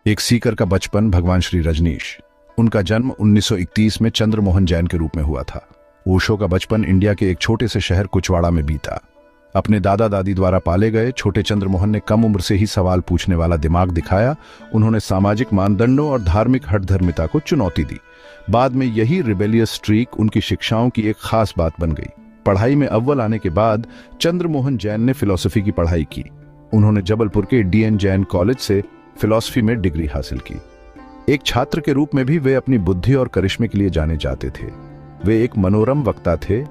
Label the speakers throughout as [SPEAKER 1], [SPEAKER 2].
[SPEAKER 1] एक सीकर का बचपन। भगवान श्री रजनीश। उनका जन्म 1931 में चंद्र मोहन जैन के रूप में हुआ था। ओशो का बचपन इंडिया के एक छोटे से शहर कुचवाड़ा में बीता। अपने दादा दादी द्वारा पाले गए छोटे चंद्र मोहन ने कम उम्र से ही सवाल पूछने वाला दिमाग दिखाया। उन्होंने सामाजिक मानदंडों और धार्मिक हठधर्मिता को चुनौती दी। बाद में यही रिबेलियस स्ट्रीक उनकी शिक्षाओं की एक खास बात बन गई। पढ़ाई में अव्वल आने के बाद चंद्र मोहन जैन ने फिलॉसफी की पढ़ाई की। उन्होंने जबलपुर के DN जैन कॉलेज से फिलॉसफी में डिग्री हासिल की। एक छात्र के रूप में भी वे अपनी बुद्धि और करिश्मे के लिए जाने जाते थे। वे एक मनोरम वक्ता थे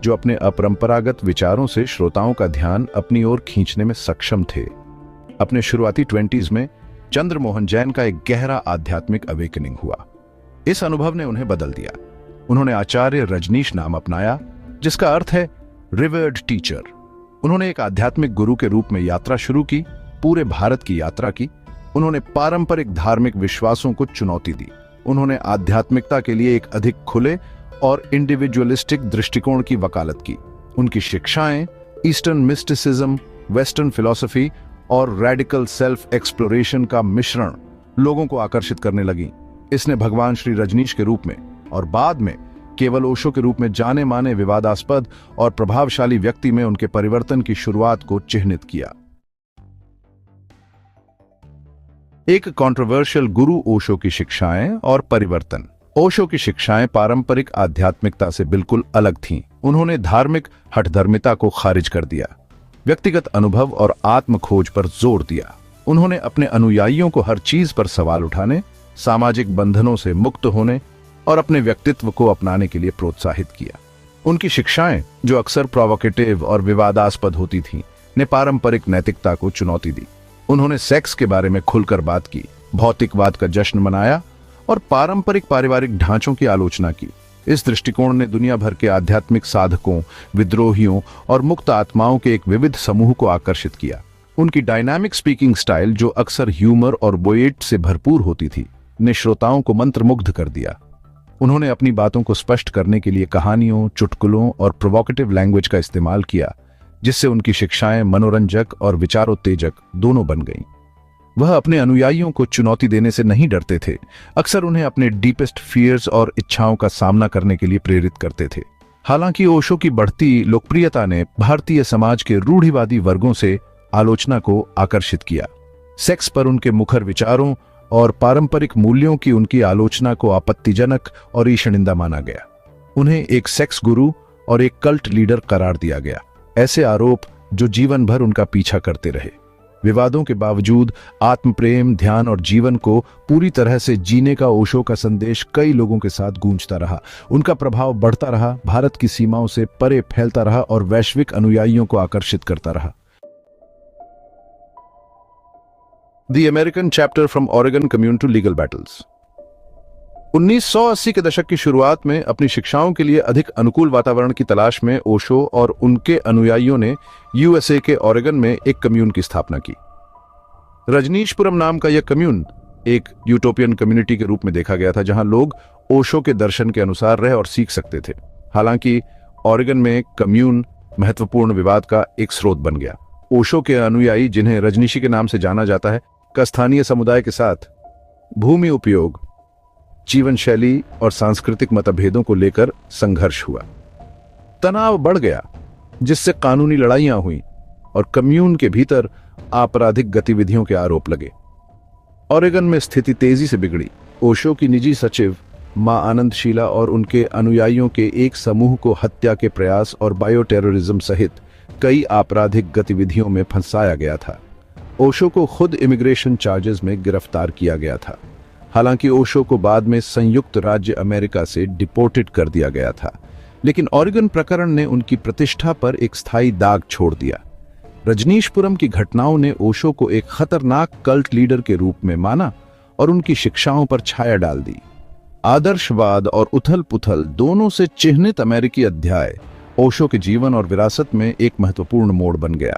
[SPEAKER 1] जो अपने अपरंपरागत विचारों से श्रोताओं का ध्यान अपनी ओर खींचने में सक्षम थे। अपने शुरुआती 20s में चंद्र मोहन जैन का एक गहरा आध्यात्मिक अवेकनिंग हुआ। इस अनुभव ने उन्हें बदल दिया। उन्होंने आचार्य रजनीश नाम अपनाया, जिसका अर्थ है रिवर्ड टीचर। उन्होंने एक आध्यात्मिक गुरु के रूप में यात्रा शुरू की, पूरे भारत की यात्रा की। उन्होंने पारंपरिक धार्मिक विश्वासों को चुनौती दी। उन्होंने आध्यात्मिकता के लिए एक अधिक खुले और इंडिविजुअलिस्टिक दृष्टिकोण की वकालत की। उनकी शिक्षाएं ईस्टर्न मिस्टिसिज्म, वेस्टर्न फिलॉसफी और रेडिकल सेल्फ एक्सप्लोरेशन का मिश्रण लोगों को आकर्षित करने लगी। इसने भगवान श्री रजनीश के रूप में और बाद में केवल ओशो के रूप में जाने माने विवादास्पद और प्रभावशाली व्यक्ति में उनके परिवर्तन की शुरुआत को चिह्नित किया। एक कंट्रोवर्शियल गुरु ओशो की शिक्षाएं और परिवर्तन। ओशो की शिक्षाएं पारंपरिक आध्यात्मिकता से बिल्कुल अलग थीं। उन्होंने धार्मिक हठधर्मिता को खारिज कर दिया, व्यक्तिगत अनुभव और आत्म खोज पर जोर दिया। उन्होंने अपने अनुयायियों को हर चीज पर सवाल उठाने, सामाजिक बंधनों से मुक्त होने और अपने व्यक्तित्व को अपनाने के लिए प्रोत्साहित किया। उनकी शिक्षाएं, जो अक्सर प्रोवोकेटिव और विवादास्पद होती थीं, ने पारंपरिक नैतिकता को चुनौती दी। उन्होंने सेक्स के बारे में खुलकर बात की, भौतिकवाद का जश्न मनाया और पारंपरिक पारिवारिक ढांचों की आलोचना की। इस दृष्टिकोण ने दुनिया भर के आध्यात्मिक साधकों, विद्रोहियों और मुक्त आत्माओं के एक विविध समूह को आकर्षित किया। उनकी डायनामिक स्पीकिंग स्टाइल, जो अक्सर ह्यूमर और बोएट से भरपूर होती थी, ने श्रोताओं को मंत्रमुग्ध कर दिया। उन्होंने अपनी बातों को स्पष्ट करने के लिए कहानियों, चुटकुलों और प्रोवोकेटिव लैंग्वेज का इस्तेमाल किया, जिससे उनकी शिक्षाएं मनोरंजक और विचारोत्तेजक दोनों बन गईं। वह अपने अनुयायियों को चुनौती देने से नहीं डरते थे, अक्सर उन्हें अपने डीपेस्ट फियर्स और इच्छाओं का सामना करने के लिए प्रेरित करते थे। हालांकि ओशो की बढ़ती लोकप्रियता ने भारतीय समाज के रूढ़िवादी वर्गों से आलोचना को आकर्षित किया। सेक्स पर उनके मुखर विचारों और पारंपरिक मूल्यों की उनकी आलोचना को आपत्तिजनक और ईर्ष्यनिंदा माना गया। उन्हें एक सेक्स गुरु और एक कल्ट लीडर करार दिया गया, ऐसे आरोप जो जीवन भर उनका पीछा करते रहे। विवादों के बावजूद आत्म प्रेम, ध्यान और जीवन को पूरी तरह से जीने का ओशो का संदेश कई लोगों के साथ गूंजता रहा। उनका प्रभाव बढ़ता रहा, भारत की सीमाओं से परे फैलता रहा और वैश्विक अनुयायियों को आकर्षित करता रहा। The American Chapter from Oregon Commune to Legal Battles। 1980 के दशक की शुरुआत में अपनी शिक्षाओं के लिए अधिक अनुकूल वातावरण की तलाश में ओशो और उनके अनुयायियों ने USA के ओरेगन में एक कम्यून की स्थापना की। रजनीशपुरम नाम का यह कम्यून एक यूटोपियन कम्युनिटी के रूप में देखा गया था, जहां लोग ओशो के दर्शन के अनुसार रह और सीख सकते थे। हालांकि ओरेगन में कम्यून महत्वपूर्ण विवाद का एक स्रोत बन गया। ओशो के अनुयायी, जिन्हें रजनीशी के नाम से जाना जाता है, का स्थानीय समुदाय के साथ भूमि उपयोग, जीवन शैली और सांस्कृतिक मतभेदों को लेकर संघर्ष हुआ। तनाव बढ़ गया, जिससे कानूनी लड़ाइयां हुईं और कम्यून के भीतर आपराधिक गतिविधियों के आरोप लगे। ओरेगन में स्थिति तेजी से बिगड़ी। ओशो की निजी सचिव मां आनंदशीला और उनके अनुयायियों के एक समूह को हत्या के प्रयास और बायोटेररिज्म सहित कई आपराधिक गतिविधियों में फंसाया गया था। ओशो को खुद इमिग्रेशन चार्जेस में गिरफ्तार किया गया था। हालांकि ओशो को बाद में संयुक्त राज्य अमेरिका से डिपोर्टेड कर दिया गया था, लेकिन ओरेगन प्रकरण ने उनकी प्रतिष्ठा पर एक स्थायी दाग छोड़ दिया। रजनीशपुरम की घटनाओं ने ओशो को एक खतरनाक कल्ट लीडर के रूप में माना और उनकी शिक्षाओं पर छाया डाल दी। आदर्शवाद और उथल पुथल दोनों से चिह्नित अमेरिकी अध्याय ओशो के जीवन और विरासत में एक महत्वपूर्ण मोड़ बन गया।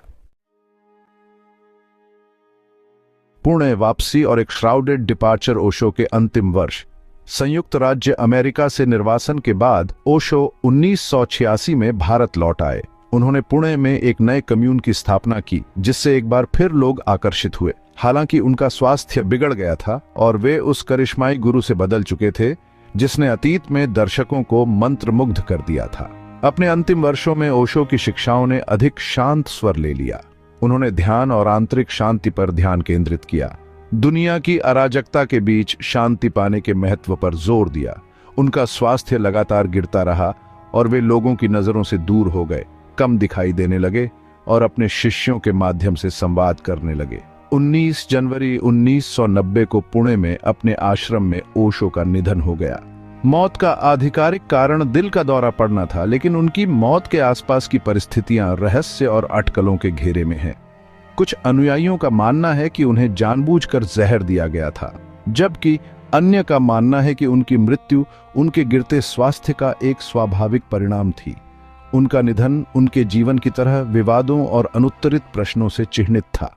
[SPEAKER 1] पुणे वापसी और एक श्राउडेड डिपार्चर। ओशो के अंतिम वर्ष। संयुक्त राज्य अमेरिका से निर्वासन के बाद ओशो 1986 में भारत लौट आए। उन्होंने पुणे में एक नए कम्यून की स्थापना की, जिससे एक बार फिर लोग आकर्षित हुए। हालांकि उनका स्वास्थ्य बिगड़ गया था और वे उस करिश्माई गुरु से बदल चुके थे जिसने अतीत में दर्शकों को मंत्रमुग्ध कर दिया था। अपने अंतिम वर्षों में ओशो की शिक्षाओं ने अधिक शांत स्वर ले लिया। उन्होंने ध्यान और आंतरिक शांति पर ध्यान केंद्रित किया, दुनिया की अराजकता के बीच शांति पाने के महत्व पर जोर दिया। उनका स्वास्थ्य लगातार गिरता रहा और वे लोगों की नजरों से दूर हो गए, कम दिखाई देने लगे और अपने शिष्यों के माध्यम से संवाद करने लगे। 19 जनवरी 1990 को पुणे में अपने आश्रम में ओशो का निधन हो गया। मौत का आधिकारिक कारण दिल का दौरा पड़ना था, लेकिन उनकी मौत के आसपास की परिस्थितियां रहस्य और अटकलों के घेरे में हैं। कुछ अनुयायियों का मानना है कि उन्हें जानबूझकर जहर दिया गया था, जबकि अन्य का मानना है कि उनकी मृत्यु उनके गिरते स्वास्थ्य का एक स्वाभाविक परिणाम थी। उनका निधन उनके जीवन की तरह विवादों और अनुत्तरित प्रश्नों से चिह्नित था।